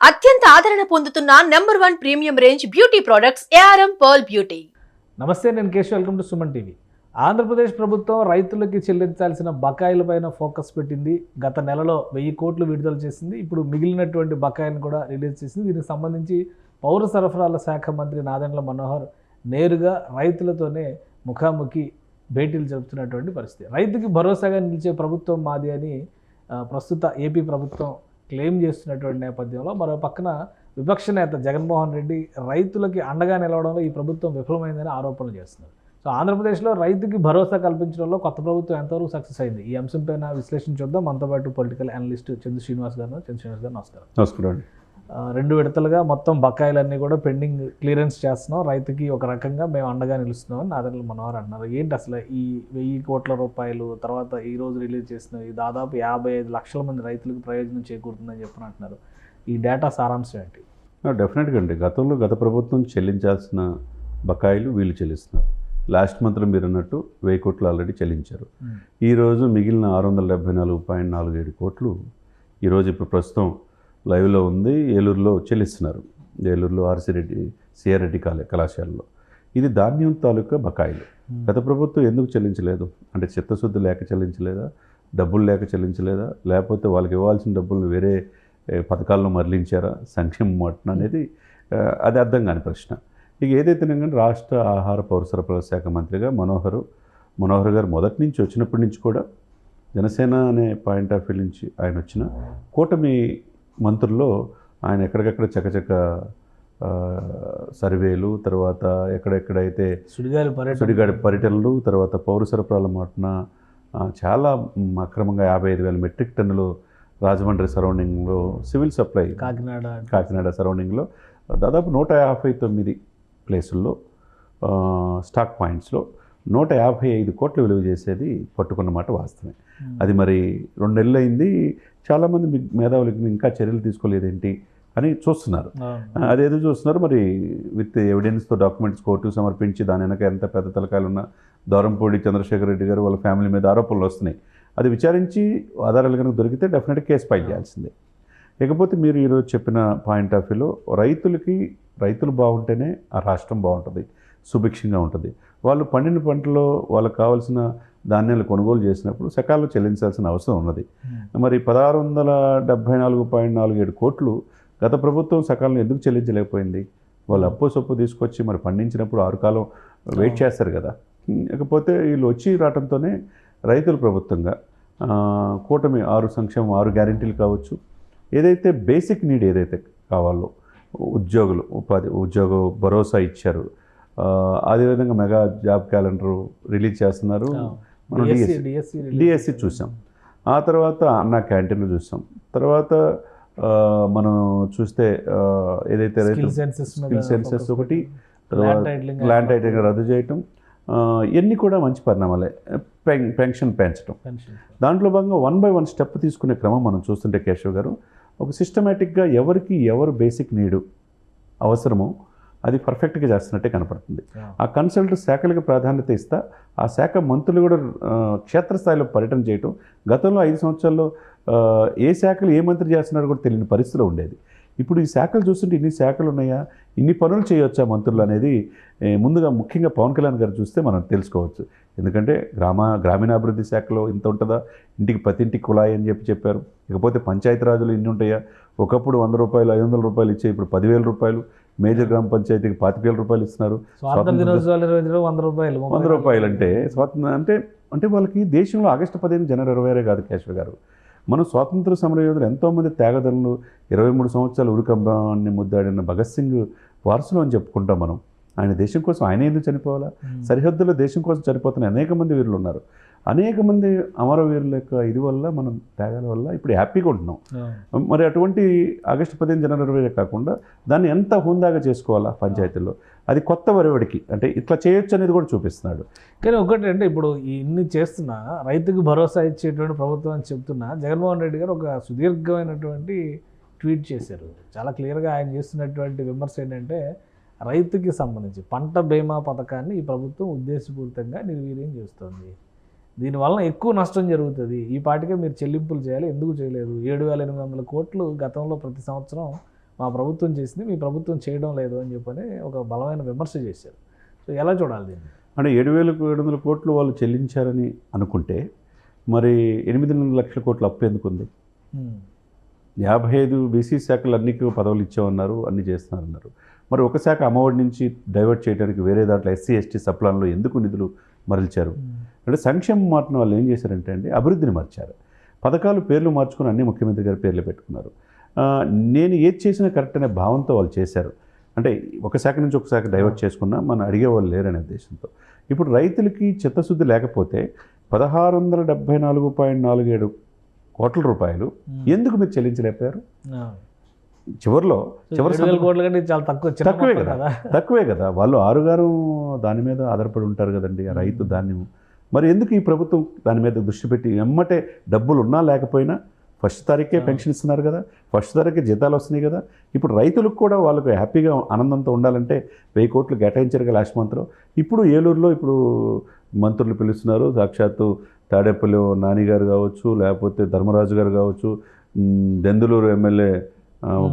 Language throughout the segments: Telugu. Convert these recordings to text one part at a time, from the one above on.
అత్యంత ఆదరణ పొందుతున్న #1 premium range beauty products ARM Pearl Beauty. నమస్తే, నేను Keshav. Welcome to Suman TV. Andhra Pradesh ప్రభుత్వం రైతులకి చెల్లించాల్సిన బకాయిలపైన ఫోకస్ పెట్టింది. గత నెలలో 1000 కోట్లు విడుదల చేసింది. ఇప్పుడు మిగిలినటువంటి బకాయిలను కూడా రిలీజ్ చేసింది. దీనికి సంబంధించి పౌర సరఫరాల శాఖ మంత్రి నాదెండ్ల మనోహర్ నేరుగా రైతులతోనే ముఖాముఖి భేటీలు జరుపుతున్నటువంటి పరిస్థితి. రైతుకి భరోసాగా నిలిచే ప్రభుత్వం మాది అని ప్రస్తుత ఏపీ ప్రభుత్వం క్లెయిమ్ చేస్తున్నటువంటి నేపథ్యంలో మరో పక్కన విపక్ష నేత జగన్మోహన్ రెడ్డి రైతులకి అండగా నిలవడంలో ఈ ప్రభుత్వం విఫలమైందని ఆరోపణలు చేస్తున్నారు. సో ఆంధ్రప్రదేశ్లో రైతుకి భరోసా కల్పించడంలో కొత్త ప్రభుత్వం ఎంతవరకు సక్సెస్ అయింది? ఈ అంశంపైన విశ్లేషణ చూద్దాం. మనతో పాటు పొలిటికల్ అనలిస్ట్ చంద్ర శ్రీనివాస్ గారు. నమస్కారం. నమస్కారం అండి. 2 విడతలుగా మొత్తం బకాయిలన్నీ కూడా పెండింగ్ క్లియరెన్స్ చేస్తున్నాం, రైతుకి ఒక రకంగా మేము అండగా నిలుస్తున్నాం అని నాదెండ్ల మనోహర్ అంటున్నారు. ఏంటి అసలు ఈ 1000 కోట్ల రూపాయలు తర్వాత ఈ రోజు రిలీజ్ చేసినవి దాదాపు 55 లక్షల మంది రైతులకు ప్రయోజనం చేకూరుతుందని చెప్పని అంటున్నారు. ఈ డేటా సారాంశం ఏంటి? డెఫినెట్గా అండి. గత ప్రభుత్వం చెల్లించాల్సిన బకాయిలు వీళ్ళు చెల్లిస్తున్నారు. లాస్ట్ మంత్లో మీరు అన్నట్టు 1000 కోట్లు ఆల్రెడీ చెల్లించారు. ఈరోజు మిగిలిన 674.47 కోట్లు ఈరోజు ఇప్పుడు ప్రస్తుతం లైవ్లో ఉంది. ఏలూరులో చెల్లిస్తున్నారు. ఏలూరులో సిఆర్ రెడ్డి కళాశాలలో. ఇది ధాన్యం తాలూకా బకాయిలు. గత ప్రభుత్వం ఎందుకు చెల్లించలేదు అంటే చిత్తశుద్ధి లేక చెల్లించలేదా, డబ్బులు లేక చెల్లించలేదా, లేకపోతే వాళ్ళకి ఇవ్వాల్సిన డబ్బులను వేరే పథకాల్లో మరలించారా, సంక్షేమ మట్టం అనేది అది అర్థం కాని ప్రశ్న. ఇక ఏదైతేనే కానీ రాష్ట్ర ఆహార పౌర సరఫరాల శాఖ మంత్రిగా మనోహర్ గారు మొదటి నుంచి వచ్చినప్పటి నుంచి కూడా జనసేన అనే పాయింట్ ఆఫ్ వ్యూ నుంచి ఆయన వచ్చిన కూటమి మంత్రుల్లో ఆయన ఎక్కడికక్కడ చకచక సర్వేలు, తర్వాత ఎక్కడెక్కడైతే సుడిగాడి పర్యటనలు, తర్వాత పౌర సరఫరాల మాటన చాలా అక్రమంగా 55,000 మెట్రిక్ టన్నులు రాజమండ్రి సరౌండింగ్లో సివిల్ సప్లై, కాకినాడ సరౌండింగ్లో దాదాపు 159 ప్లేసుల్లో స్టాక్ పాయింట్స్లో 155 కోట్లు విలువ చేసేది పట్టుకున్న మాట వాస్తవమే. అది మరి 2 నెలలు అయింది. చాలామంది మేధావులకి ఇంకా చర్యలు తీసుకోలేదేంటి అని చూస్తున్నారు. అదేదో చూస్తున్నారు. మరి విత్ ఎవిడెన్స్తో డాక్యుమెంట్స్ కోర్టుకు సమర్పించి దాని వెనక ఎంత పెద్ద తలకాయలు ఉన్న దూరంపూడి చంద్రశేఖర్ రెడ్డి గారు వాళ్ళ ఫ్యామిలీ మీద ఆరోపణలు వస్తున్నాయి. అది విచారించి ఆధారాలు కనుక దొరికితే డెఫినెట్గా కేసు ఫైల్ చేయాల్సిందే. ఇకపోతే మీరు ఈరోజు చెప్పిన పాయింట్ ఆఫ్ వ్యూలో రైతులు బాగుంటేనే ఆ రాష్ట్రం బాగుంటుంది, సుభిక్షంగా ఉంటుంది. వాళ్ళు పండిన పంటలో వాళ్ళకు కావాల్సిన ధాన్యాలు కొనుగోలు చేసినప్పుడు సకాలంలో చెల్లించాల్సిన అవసరం ఉన్నది. మరి 1674.47 కోట్లు గత ప్రభుత్వం సకాలంలో ఎందుకు చెల్లించలేకపోయింది? వాళ్ళు అప్పు తీసుకొచ్చి మరి పండించినప్పుడు 6 కాలం వెయిట్ చేస్తారు కదా. ఇకపోతే వీళ్ళు వచ్చి రావడంతోనే రైతుల ప్రభుత్వంగా కూటమి 6 సంక్షేమం, 6 గ్యారెంటీలు కావచ్చు, ఏదైతే బేసిక్ నీడ్ ఏదైతే కావాలో ఉద్యోగ భరోసా ఇచ్చారు. అదేవిధంగా మెగా జాబ్ క్యాలెండర్ రిలీజ్ చేస్తున్నారు. మనం డిఎస్సి చూసాం. ఆ తర్వాత అన్న క్యాంటీన్లు చూసాం. తర్వాత మనం చూస్తే ఏదైతే స్కిల్ సెన్సెస్ ఒకటి, ల్యాండ్ టైటిలింగ్ రద్దు చేయటం, ఇవన్నీ కూడా మంచి పరిణామాలే. పెన్షన్ పెంచడం, దాంట్లో భాగంగా 1 by 1 స్టెప్ తీసుకునే క్రమం మనం చూస్తుంటే కేశవ్ గారు ఒక సిస్టమేటిక్గా ఎవరు బేసిక్ నీడు అవసరమో అది పర్ఫెక్ట్గా చేస్తున్నట్టే కనపడుతుంది. ఆ కన్సల్ట్ శాఖలకు ప్రాధాన్యత ఇస్తా ఆ శాఖ మంత్రులు కూడా క్షేత్రస్థాయిలో పర్యటన చేయటం. గతంలో 5 సంవత్సరాల్లో ఏ శాఖలు ఏ మంత్రి చేస్తున్నారో కూడా తెలియని పరిస్థితిలో ఉండేది. ఇప్పుడు ఈ శాఖలు చూస్తుంటే ఇన్ని శాఖలు ఉన్నాయా, ఇన్ని పనులు చేయొచ్చా మంత్రులు అనేది ముందుగా ముఖ్యంగా పవన్ కళ్యాణ్ గారు చూస్తే మనం తెలుసుకోవచ్చు. ఎందుకంటే గ్రామీణాభివృద్ధి శాఖలో ఇంత ఉంటుందా, ఇంటికి ప్రతి ఇంటికి కుళాయి అని చెప్పారు. ఇకపోతే పంచాయతీరాజులు ఇన్ని ఉంటాయా, ఒకప్పుడు 100 రూపాయలు 500 రూపాయలు ఇచ్చే ఇప్పుడు 10,000 రూపాయలు, మేజర్ గ్రామ పంచాయతీకి 25,000 రూపాయలు ఇస్తున్నారు. 100 రూపాయలు అంటే వాళ్ళకి దేశంలో ఆగస్టు 15 జనవరి 26 కాదు కేశవ్ గారు. మనం స్వాతంత్ర సమర యోధులు ఎంతోమంది త్యాగదనులు 23 సంవత్సరాలు ఉరికంబాన్ని ముద్దాడిన భగత్ సింగ్ వారసులు అని చెప్పుకుంటాం మనం. ఆయన దేశం కోసం ఆయన ఎందుకు చనిపోవాలా? సరిహద్దులో దేశం కోసం చనిపోతున్న అనేక మంది వీరులు ఉన్నారు. అనేక మంది అమరవీరుల యొక్క ఇది వల్ల మనం త్యాగాల వల్ల ఇప్పుడు హ్యాపీగా ఉంటున్నాం. మరి అటువంటి ఆగస్టు 15 జనవరి 26 కాకుండా దాన్ని ఎంత హుందాగా చేసుకోవాలా పంచాయతీల్లో, అది కొత్త వరవడికి అంటే ఇట్లా చేయొచ్చు అనేది కూడా చూపిస్తున్నాడు. కానీ ఒకటి అంటే ఇప్పుడు ఇన్ని చేస్తున్నా రైతుకు భరోసా ఇచ్చేటువంటి ప్రభుత్వం అని చెప్తున్నా జగన్మోహన్ రెడ్డి గారు ఒక సుదీర్ఘమైనటువంటి ట్వీట్ చేశారు. చాలా క్లియర్గా ఆయన చేస్తున్నటువంటి విమర్శ ఏంటంటే రైతుకి సంబంధించి పంట బీమా పథకాన్ని ఈ ప్రభుత్వం ఉద్దేశపూరితంగా నిర్వీర్యం చేస్తుంది. దీనివల్ల ఎక్కువ నష్టం జరుగుతుంది. ఈ పాటికే మీరు చెల్లింపులు చేయాలి, ఎందుకు చేయలేదు? 7,800 కోట్లు గతంలో ప్రతి సంవత్సరం మా ప్రభుత్వం చేసింది మీ ప్రభుత్వం చేయడం లేదు అని చెప్పని ఒక బలమైన విమర్శ చేశారు. సో ఎలా చూడాలి దీన్ని? అంటే 7,700 కోట్లు వాళ్ళు చెల్లించారని అనుకుంటే మరి 8 లక్షల కోట్ల అప్పు ఎందుకు ఉంది? 55 బీసీ శాఖలు అన్ని పదవులు ఇచ్చామన్నారు, అన్ని చేస్తున్నారన్నారు. మరి ఒక శాఖ అమ్మఒడి నుంచి డైవర్ట్ చేయడానికి వేరే దాంట్లో ఎస్సీ ఎస్టీ సప్లాన్లో ఎందుకు నిధులు మరల్చారు? అంటే సంక్షేమం మార్చిన వాళ్ళు ఏం చేశారంటే అండి, అభివృద్ధిని మార్చారు. పథకాలు పేర్లు మార్చుకుని అన్ని ముఖ్యమంత్రి గారి పేర్లు పెట్టుకున్నారు. నేను ఏది చేసినా కరెక్ట్ అనే భావంతో వాళ్ళు చేశారు. అంటే ఒక శాఖ నుంచి ఒక శాఖ డైవర్ట్ చేసుకున్నా మనం అడిగేవాళ్ళు లేరనే ఉద్దేశంతో. ఇప్పుడు రైతులకి చిత్తశుద్ధి లేకపోతే 1674.47 కోట్ల రూపాయలు ఎందుకు మీరు చెల్లించలేకపోయారు? చివరి కోట్ల కంటే చాలా తక్కువే కదా. వాళ్ళు ఆరుగారు దాని మీద ఆధారపడి ఉంటారు కదండి, ఆ రైతు ధాన్యం. మరి ఎందుకు ఈ ప్రభుత్వం దాని మీద దృష్టి పెట్టి ఎమ్మటే డబ్బులు ఉన్నా లేకపోయినా ఫస్ట్ తారీఖే పెన్షన్ ఇస్తున్నారు కదా, ఫస్ట్ తారీఖే జీతాలు వస్తున్నాయి కదా. ఇప్పుడు రైతులకు కూడా వాళ్ళకు హ్యాపీగా ఆనందంతో ఉండాలంటే 1000 కోట్లు కేటాయించారు కదా లాస్ట్ మంత్లో. ఇప్పుడు ఏలూరులో ఇప్పుడు మంత్రులు పిలుస్తున్నారు, సాక్షాత్తు తాడేపల్లి నాని గారు కావచ్చు, లేకపోతే ధర్మరాజు గారు కావచ్చు, దెందులూరు ఎమ్మెల్యే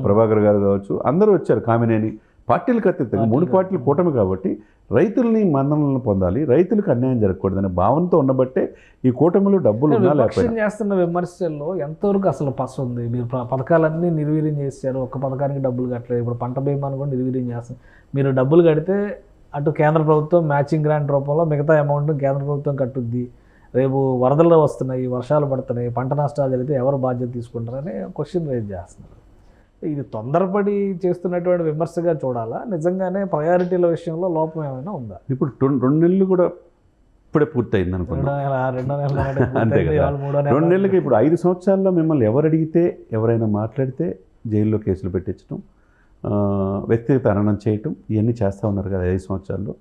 ప్రభాకర్ గారు కావచ్చు, అందరూ వచ్చారు. కామినేని పార్టీలకు అతీతంగా 3 పార్టీలు కూటమి కాబట్టి రైతుల్ని మన్ననలను పొందాలి, రైతులకు అన్యాయం జరగకూడదనే భావనతో ఉండబట్టే ఈ కూటమిలో డబ్బులు ఉన్నా లేకపోయినా. చేస్తున్న విమర్శల్లో ఎంతవరకు అసలు పసు ఉంది? మీరు పథకాలన్నీ నిర్వీర్యం చేశారు, ఒక్క పథకానికి డబ్బులు కట్టలేదు. ఇప్పుడు పంట బీమాను కూడా నిర్వీర్యం చేస్తారు. మీరు డబ్బులు కడితే అటు కేంద్ర ప్రభుత్వం మ్యాచింగ్ గ్రాంట్ రూపంలో మిగతా అమౌంట్ కేంద్ర ప్రభుత్వం కట్టుద్ది. రేపు వరదలు వస్తున్నాయి, వర్షాలు పడుతున్నాయి, పంట నష్టాలు జరిగితే ఎవరు బాధ్యత తీసుకుంటారని క్వశ్చన్ రేజ్ చేస్తున్నారు. ఇది తొందరపడి చేస్తున్నటువంటి విమర్శగా చూడాలా, నిజంగానే ప్రయారిటీల విషయంలో లోపం ఏమైనా ఉందా? ఇప్పుడు 2 నెలలు కూడా ఇప్పుడే పూర్తయింది అనుకోండి. 2 నెలలు అంతే కదా. 2 నెలలకి ఇప్పుడు 5 సంవత్సరాల్లో మిమ్మల్ని ఎవరు అడిగితే ఎవరైనా మాట్లాడితే జైల్లో కేసులు పెట్టించడం, వ్యక్తిగత హననం చేయటం, ఇవన్నీ చేస్తూ ఉన్నారు కదా 5 సంవత్సరాల్లో.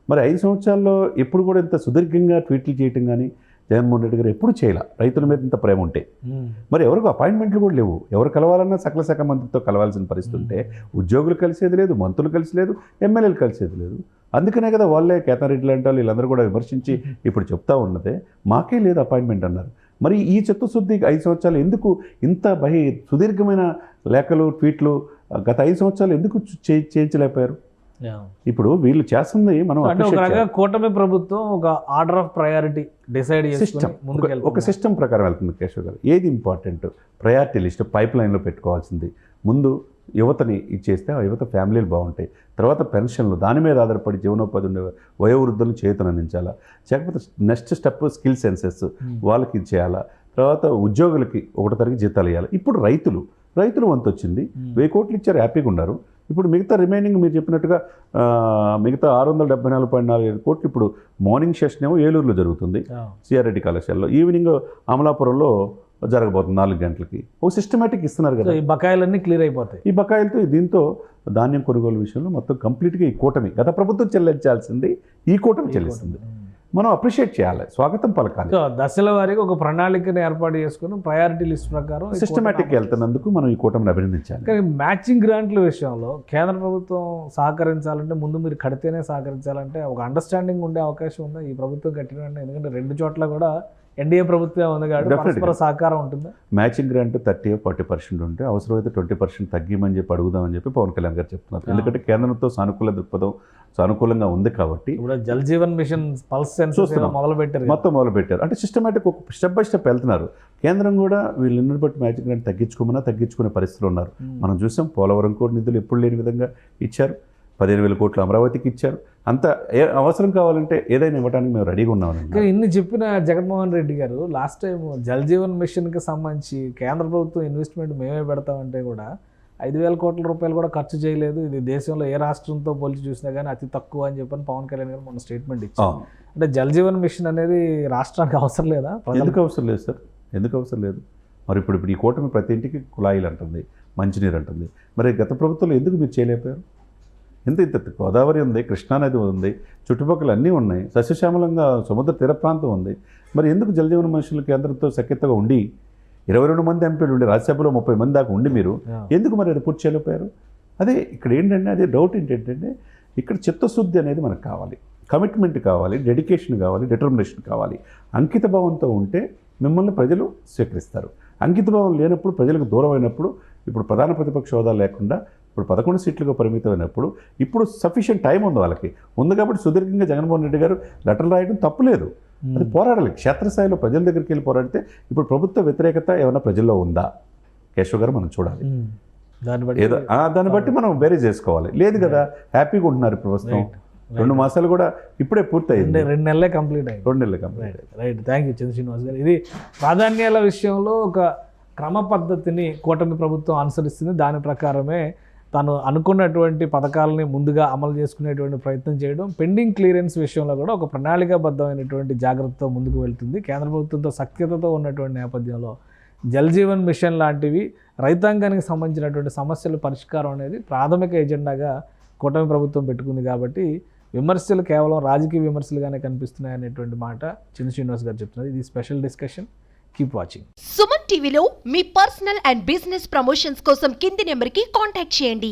మరి 5 సంవత్సరాల్లో ఎప్పుడు కూడా ఇంత సుదీర్ఘంగా ట్వీట్లు చేయటం కానీ జగన్మోహన్ రెడ్డి గారు ఎప్పుడు చేయాల? రైతుల మీద ఇంత ప్రేమ ఉంటే మరి ఎవరికి అపాయింట్మెంట్లు కూడా లేవు. ఎవరు కలవాలన్నా సకల శాఖ మంత్రితో కలవాల్సిన పరిస్థితి ఉంటే ఉద్యోగులు కలిసేది లేదు, మంత్రులు కలిసి లేదు, ఎమ్మెల్యేలు కలిసేది లేదు. అందుకనే కదా వాళ్ళే కేతారెడ్డి లాంటి వాళ్ళు వీళ్ళందరూ కూడా విమర్శించి ఇప్పుడు చెప్తా ఉన్నదే మాకే లేదు అపాయింట్మెంట్ అన్నారు. మరి ఈ చిత్తశుద్ధి 5 సంవత్సరాలు ఎందుకు ఇంత సుదీర్ఘమైన లేఖలు ట్వీట్లు గత 5 సంవత్సరాలు ఎందుకు చేయించలేకపోయారు? ఇప్పుడు వీళ్ళు చేస్తుంది మనం కూటమి ప్రభుత్వం ఒక order of priority decide system, ఒక సిస్టమ్ ప్రకారం వెళ్తుంది. కేశవ్ గారు, ఏది ఇంపార్టెంట్ ప్రయారిటీ లిస్ట్ పైప్ లైన్లో పెట్టుకోవాల్సింది. ముందు యువతని ఇచ్చేస్తే ఆ యువత ఫ్యామిలీలు బాగుంటాయి. తర్వాత పెన్షన్లు, దాని మీద ఆధారపడి జీవనోపాధి ఉండే వయోవృద్ధులను చేతనందించాలా. లేకపోతే నెక్స్ట్ స్టెప్ స్కిల్ సెన్సెస్ వాళ్ళకి ఇచ్చేయాలా. తర్వాత ఉద్యోగులకి 1వ తారీఖు జీతాలు ఇవ్వాలి. ఇప్పుడు రైతులు వంతు వచ్చింది, 1000 కోట్లు ఇచ్చారు, హ్యాపీగా ఉన్నారు. ఇప్పుడు మిగతా రిమైనింగ్ మీరు చెప్పినట్టుగా మిగతా 674.47 కోట్లు ఇప్పుడు మార్నింగ్ సెషన్ ఏమో ఏలూరులో జరుగుతుంది సిఆర్రెడ్డి కళాశాలలో, ఈవినింగ్ అమలాపురంలో జరగబోతుంది 4 గంటలకి. ఒక సిస్టమేటిక్ ఇస్తున్నారు కదా, ఈ బకాయిలన్నీ క్లియర్ అయిపోతాయి. ఈ బకాయిలతో దీంతో ధాన్యం కొనుగోలు విషయంలో మొత్తం కంప్లీట్గా ఈ కూటమి, గత ప్రభుత్వం చెల్లించాల్సింది ఈ కూటమి చెల్లిస్తుంది. మనం అప్రిషియేట్ చేయాలి, స్వాగతం పలకాలి. దశల వారీగా ఒక ప్రణాళికను ఏర్పాటు చేసుకుని ప్రయారిటీ లిస్ట్ ప్రకారం సిస్టమేటిక్గా వెళ్తున్నందుకు మనం ఈ కూటమిని అభినందించాలి. కానీ మ్యాచింగ్ గ్రాంట్ల విషయంలో కేంద్ర ప్రభుత్వం సహకరించాలంటే ముందు మీరు కడితేనే సహకరించాలంటే ఒక అండర్స్టాండింగ్ ఉండే అవకాశం ఉందా ఈ ప్రభుత్వం కట్టిన? ఎందుకంటే 2 చోట్ల కూడా ఎన్డీఏ ప్రభుత్వం ఉంది కాబట్టి పరస్పర సహకారం ఉంటుందా? మ్యాచింగ్ గ్రాంట్ 30-40% ఉంటే అవసరమైతే 20% తగ్గిమని చెప్పి అడుగుదామని చెప్పి పవన్ కళ్యాణ్ గారు చెప్తున్నారు. ఎందుకంటే కేంద్రంతో సానుకూల దృక్పథం సానుకూలంగా ఉంది కాబట్టి. ఇప్పుడు Jal Jeevan Mission pulse census మొదలుపెట్టారు. అంటే సిస్టమేటిక్ ఒక స్టెప్ బై స్టెప్ వెళ్తున్నారు. కేంద్రం కూడా వీళ్ళని బట్టి మ్యాచింగ్ గ్రాంట్ తగ్గించుకునే పరిస్థితులు ఉన్నారు. మనం చూసాం పోలవరం కూడా నిధులు ఎప్పుడు లేని విధంగా ఇచ్చారు. 15,000 కోట్లు అమరావతికి ఇచ్చారు. అంత అవసరం కావాలంటే ఏదైనా ఇవ్వడానికి మేము రెడీగా ఉన్నామని ఇన్ని చెప్పిన జగన్మోహన్ రెడ్డి గారు లాస్ట్ టైం జల్ జీవన్ మిషన్కి సంబంధించి కేంద్ర ప్రభుత్వం ఇన్వెస్ట్మెంట్ మేమే పెడతామంటే కూడా 5,000 కోట్ల రూపాయలు కూడా ఖర్చు చేయలేదు. ఇది దేశంలో ఏ రాష్ట్రంతో పోల్చి చూసినా కానీ అతి తక్కువ అని చెప్పని పవన్ కళ్యాణ్ గారు మొన్న స్టేట్మెంట్ ఇచ్చారు. అంటే జల్ జీవన్ మిషన్ అనేది రాష్ట్రానికి అవసరం లేదా? ఎందుకు అవసరం లేదు సార్, ఎందుకు అవసరం లేదు? మరి ఇప్పుడు ఈ కూటమి ప్రతి ఇంటికి కుళాయిలు అంటుంది, మంచినీరు అంటుంది. మరి గత ప్రభుత్వంలో ఎందుకు మీరు చేయలేకపోయారు? ఇంత గోదావరి ఉంది, కృష్ణానది ఉంది, చుట్టుపక్కల అన్నీ ఉన్నాయి, సస్యశ్యామలంగా సముద్ర తీర ప్రాంతం ఉంది. మరి ఎందుకు జలజీవన మిషన్ కేంద్రంతో సఖ్యతగా ఉండి 22 మంది ఎంపీలు ఉండి రాజ్యసభలో 30 మంది దాకా ఉండి మీరు ఎందుకు మరి అది పూర్తి చేయలేకపోయారు? అదే ఇక్కడ ఏంటంటే అదే డౌట్ ఏంటంటే ఇక్కడ చిత్తశుద్ధి అనేది మనకు కావాలి, కమిట్మెంట్ కావాలి, డెడికేషన్ కావాలి, డిటర్మినేషన్ కావాలి. అంకిత భావంతో ఉంటే మిమ్మల్ని ప్రజలు స్వీకరిస్తారు. అంకిత భావం లేనప్పుడు, ప్రజలకు దూరం అయినప్పుడు, ఇప్పుడు ప్రధాన ప్రతిపక్ష హోదా లేకుండా ఇప్పుడు 11 సీట్లుగా పరిమితమైనప్పుడు ఇప్పుడు సఫిషియెంట్ టైం ఉంది వాళ్ళకి. ఉంది కాబట్టి సుదీర్ఘంగా జగన్మోహన్ రెడ్డి గారు లెటర్లు రాయడం తప్పులేదు. అది పోరాడాలి. క్షేత్రస్థాయిలో ప్రజల దగ్గరికి వెళ్ళి పోరాడితే ఇప్పుడు ప్రభుత్వ వ్యతిరేకత ఏమైనా ప్రజల్లో ఉందా కేశవ్ గారు మనం చూడాలి. దాన్ని బట్టి మనం వేరే చేసుకోవాలి. లేదు కదా, హ్యాపీగా ఉంటున్నారు ప్రస్తుతం. 2 మాసాలు కూడా ఇప్పుడే పూర్తయింది. 2 నెలలే కంప్లీట్ అయింది. 2 నెలలే కంప్లీట్. రైట్, థ్యాంక్ యూ చంద్ర శ్రీనివాస్ గారు. ఇది ప్రాధాన్యాల విషయంలో ఒక క్రమ పద్ధతిని కూటమి ప్రభుత్వం అనుసరిస్తుంది. దాని ప్రకారమే తాను అనుకున్నటువంటి పథకాలని ముందుగా అమలు చేసుకునేటువంటి ప్రయత్నం చేయడం, పెండింగ్ క్లియరెన్స్ విషయంలో కూడా ఒక ప్రణాళికాబద్ధమైనటువంటి జాగ్రత్తతో ముందుకు వెళ్తుంది. కేంద్ర ప్రభుత్వంతో సఖ్యతతో ఉన్నటువంటి నేపథ్యంలో జల్ జీవన్ మిషన్ లాంటివి రైతాంగానికి సంబంధించినటువంటి సమస్యల పరిష్కారం అనేది ప్రాథమిక ఎజెండాగా కూటమి ప్రభుత్వం పెట్టుకుంది. కాబట్టి విమర్శలు కేవలం రాజకీయ విమర్శలుగానే కనిపిస్తున్నాయి అనేటువంటి మాట చంద్ర శ్రీనివాస్ గారు చెప్తున్నారు. ఇది special discussion. Keep watching. Suman టీవీలో మీ పర్సనల్ అండ్ బిజినెస్ ప్రమోషన్స్ కోసం కింది నెంబర్కి కాంటాక్ట్ చేయండి.